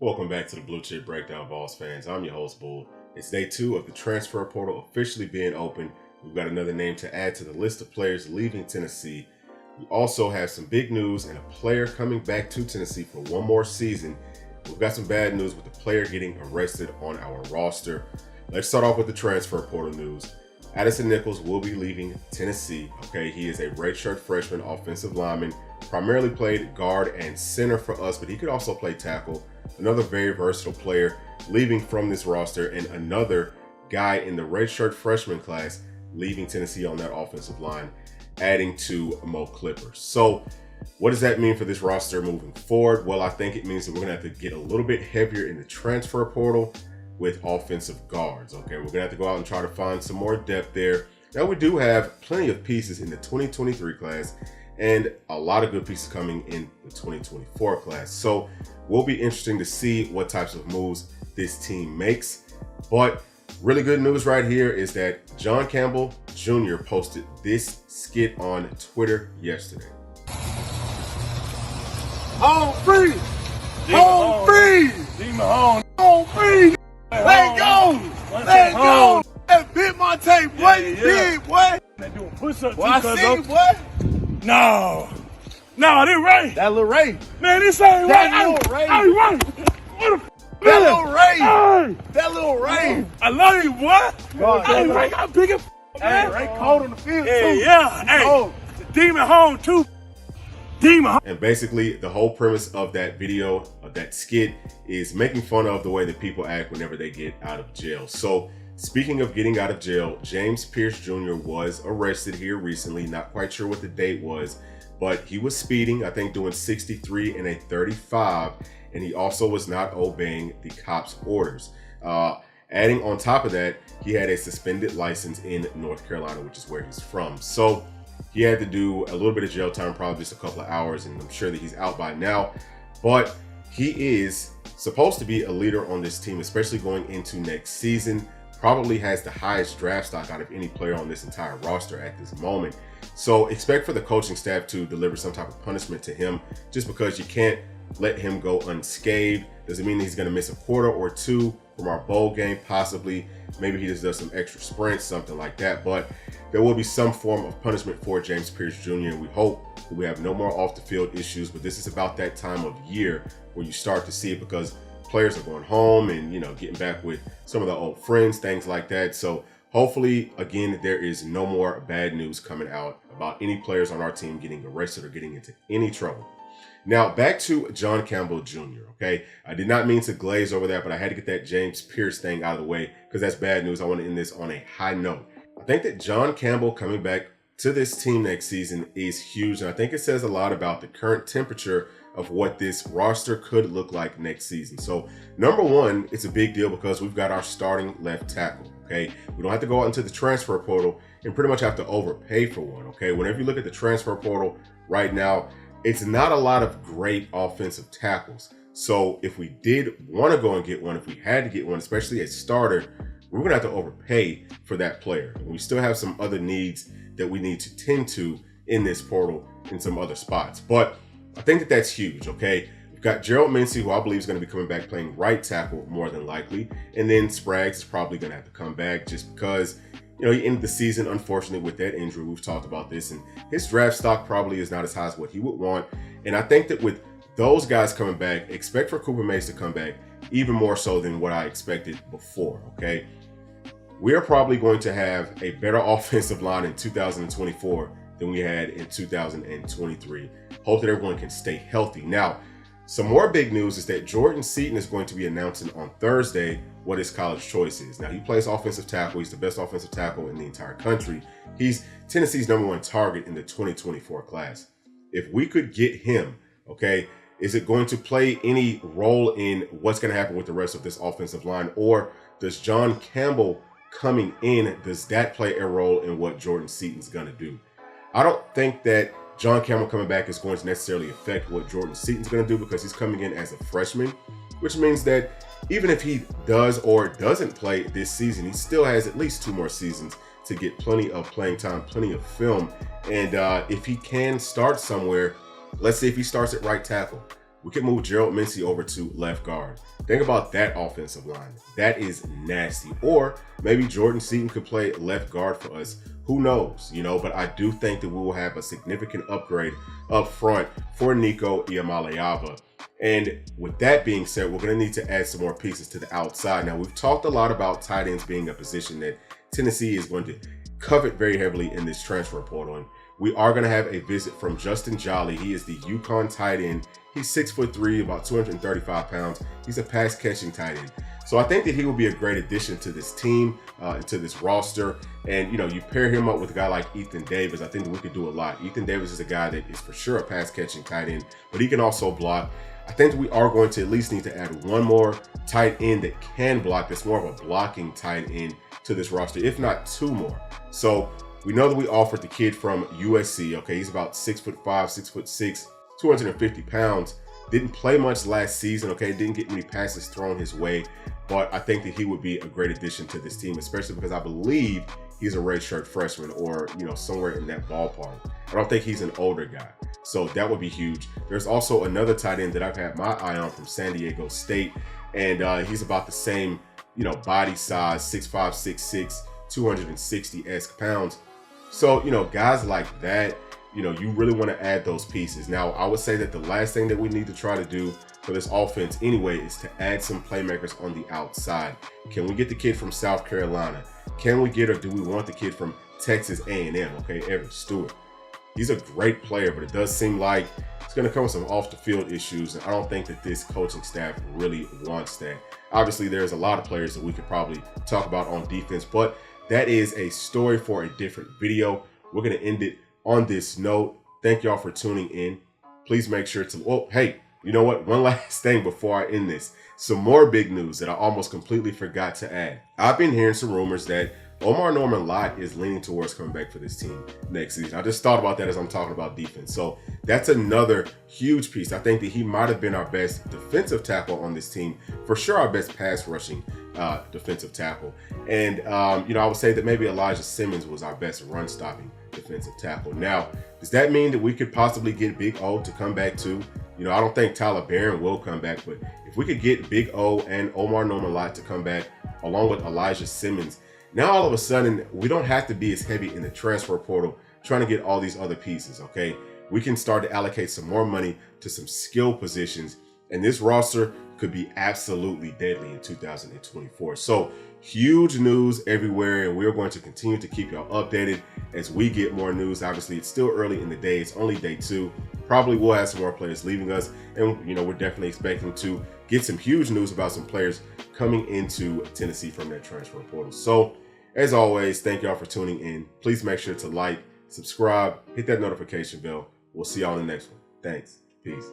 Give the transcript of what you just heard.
Welcome back to the Blue Chip Breakdown, Vols fans. I'm your host, Bull. It's day 2 of the transfer portal officially being open. We've got another name to add to the list of players leaving Tennessee. We also have some big news and a player coming back to Tennessee for one more season. We've got some bad news with the player getting arrested on our roster. Let's start off with the transfer portal news. Addison Nichols will be leaving Tennessee. Okay, he is a redshirt freshman offensive lineman, primarily played guard and center for us, but he could also play tackle. Another very versatile player leaving from this roster, and another guy in the redshirt freshman class leaving Tennessee on that offensive line, adding to Mo Clippers. So what does that mean for this roster moving forward? Well, I think it means that we're going to have to get a little bit heavier in the transfer portal with offensive guards. Okay, we're going to have to go out and try to find some more depth there. Now, we do have plenty of pieces in the 2023 class and a lot of good pieces coming in the 2024 class. So will be interesting to see what types of moves this team makes. But really good news right here is that John Campbell Jr. posted this skit on Twitter yesterday. Home free! Home free! Demon home. Home free! Let go! Let go! That bit my tape, boy. You big, boy. They doing push-ups. Well, I see you, boy. No, this right. That little Ray. Man, this ain't That right. little Ray. Hey, right. What the That little Ray. Hey, That little Ray. I love you, boy. God, Hey, that Ray got big as Hey, man. Ray cold on the field, Yeah, too. yeah. Hey, Cold. the demon home, too. Demon home. And basically, the whole premise of that video, of that skit, is making fun of the way that people act whenever they get out of jail. So, speaking of getting out of jail, James Pierce Jr. was arrested here recently. Not quite sure what the date was, but he was speeding, I think doing 63 and a 35, and he also was not obeying the cops' orders. Adding on top of that, he had a suspended license in North Carolina, which is where he's from. So he had to do a little bit of jail time, probably just a couple of hours, and I'm sure that he's out by now. But he is supposed to be a leader on this team, especially going into next season. Probably has the highest draft stock out of any player on this entire roster at this moment. So expect for the coaching staff to deliver some type of punishment to him, just because you can't let him go unscathed. Doesn't mean he's going to miss a quarter or two from our bowl game, possibly. Maybe he just does some extra sprints, something like that. But there will be some form of punishment for James Pierce Jr. And we hope that we have no more off the field issues. But this is about that time of year where you start to see it, because players are going home and, you know, getting back with some of the old friends, things like that. So hopefully, again, there is no more bad news coming out about any players on our team getting arrested or getting into any trouble. Now, back to John Campbell Jr., okay? I did not mean to glaze over that, but I had to get that James Pierce thing out of the way because that's bad news. I want to end this on a high note. I think that John Campbell coming back to this team next season is huge, and I think it says a lot about the current temperature of what this roster could look like next season. So, number one, it's a big deal because we've got our starting left tackle, okay? We don't have to go out into the transfer portal and pretty much have to overpay for one, okay? Whenever you look at the transfer portal right now, it's not a lot of great offensive tackles. So if we did want to go and get one, if we had to get one, especially a starter, we're going to have to overpay for that player. And we still have some other needs that we need to tend to in this portal in some other spots. But I think that that's huge, okay? We've got Gerald Mincey, who I believe is going to be coming back playing right tackle more than likely. And then Spraggs is probably going to have to come back just because, you know, he ended the season, unfortunately, with that injury. We've talked about this, and his draft stock probably is not as high as what he would want. And I think that with those guys coming back, expect for Cooper Mays to come back even more so than what I expected before, okay? We are probably going to have a better offensive line in 2024 than we had in 2023. Hope that everyone can stay healthy. Now, some more big news is that Jordan Seaton is going to be announcing on Thursday what his college choice is. Now, he plays offensive tackle. He's the best offensive tackle in the entire country. He's Tennessee's #1 target in the 2024 class. If we could get him, okay, is it going to play any role in what's going to happen with the rest of this offensive line? Or does John Campbell coming in, does that play a role in what Jordan Seaton's going to do? I don't think that John Campbell coming back is going to necessarily affect what Jordan Seaton's going to do, because he's coming in as a freshman, which means that even if he does or doesn't play this season, he still has at least 2 more seasons to get plenty of playing time, plenty of film. And if he can start somewhere, let's say if he starts at right tackle, we could move Gerald Mincey over to left guard. Think about that offensive line. That is nasty. Or maybe Jordan Seaton could play left guard for us. Who knows, but I do think that we will have a significant upgrade up front for Nico Iamaleava. And with that being said, we're going to need to add some more pieces to the outside. Now, we've talked a lot about tight ends being a position that Tennessee is going to covet very heavily in this transfer portal. And we are going to have a visit from Justin Jolly. He is the UConn tight end. He's 6'3", about 235 pounds. He's a pass catching tight end. So I think that he will be a great addition to this team, to this roster. And, you pair him up with a guy like Ethan Davis, I think that we could do a lot. Ethan Davis is a guy that is for sure a pass catching tight end, but he can also block. I think that we are going to at least need to add one more tight end that can block, that's more of a blocking tight end to this roster, if not two more. So we know that we offered the kid from USC. Okay, he's about 6'5", 6'6", 250 pounds. Didn't play much last season. Okay, didn't get many passes thrown his way, but I think that he would be a great addition to this team, especially because I believe he's a redshirt freshman or somewhere in that ballpark. I don't think he's an older guy, so that would be huge. There's also another tight end that I've had my eye on from San Diego State, and he's about the same body size, 6'5", 6'6", 260-esque pounds. So, guys like that, you really want to add those pieces. Now, I would say that the last thing that we need to try to do for this offense anyway is to add some playmakers on the outside. Can we get the kid from South Carolina? Can we get, or do we want the kid from Texas A&M? Okay, Evan Stewart. He's a great player, but it does seem like it's going to come with some off the field issues. And I don't think that this coaching staff really wants that. Obviously, there's a lot of players that we could probably talk about on defense, but that is a story for a different video. We're going to end it on this note. Thank y'all for tuning in. Please make sure to, oh, hey, you know what? One last thing before I end this. Some more big news that I almost completely forgot to add. I've been hearing some rumors that Omar Norman Lott is leaning towards coming back for this team next season. I just thought about that as I'm talking about defense. So that's another huge piece. I think that he might have been our best defensive tackle on this team. For sure, our best pass rushing defensive tackle. And, I would say that maybe Elijah Simmons was our best run stopping defensive tackle. Now, does that mean that we could possibly get Big O to come back too? I don't think Tyler Barron will come back, but if we could get Big O and Omar Norman Lott to come back along with Elijah Simmons, now all of a sudden we don't have to be as heavy in the transfer portal trying to get all these other pieces, okay? We can start to allocate some more money to some skill positions, and this roster could be absolutely deadly in 2024. So huge news everywhere, and we're going to continue to keep y'all updated as we get more news. Obviously, it's still early in the day. It's only day 2. Probably will have some more players leaving us, and we're definitely expecting to get some huge news about some players coming into Tennessee from that transfer portal. So as always, thank y'all for tuning in. Please make sure to like, subscribe, hit that notification bell. We'll see y'all in the next one. Thanks. Peace.